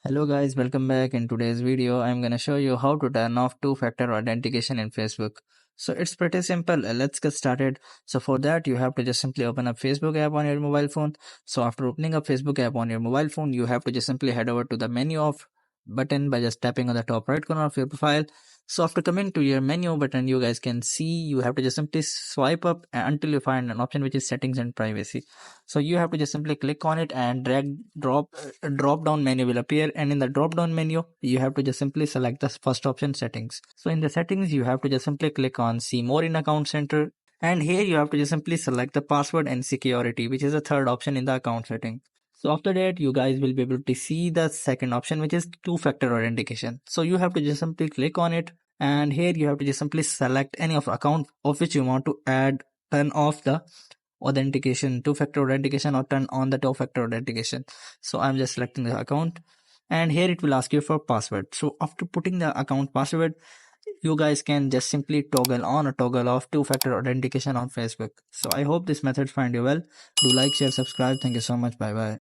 Hello guys, welcome back. In today's video, I'm gonna show you how to turn off two-factor authentication in Facebook. So it's pretty simple. Let's get started. So for that, you have to just simply open up Facebook app on your mobile phone. So after opening up Facebook app on your mobile phone, you have to just simply head over to the menu of button by just tapping on the top right corner of your profile. So after coming to your menu button, you guys can see you have to just simply swipe up until you find an option which is settings and privacy. So you have to just simply click on it and drop down menu will appear, and in the drop down menu you have to just simply select the first option, settings. So in the settings you have to just simply click on see more in account center, and here you have to just simply select the password and security, which is the third option in the account setting. So after that, you guys will be able to see the second option, which is two-factor authentication. So you have to just simply click on it, and here you have to just simply select any of account of which you want to turn off the authentication, two-factor authentication, or turn on the two-factor authentication. So I'm just selecting the account, and here it will ask you for password. So after putting the account password, you guys can just simply toggle on or toggle off two-factor authentication on Facebook. So I hope this method find you well. Do like, share, subscribe. Thank you so much. Bye bye.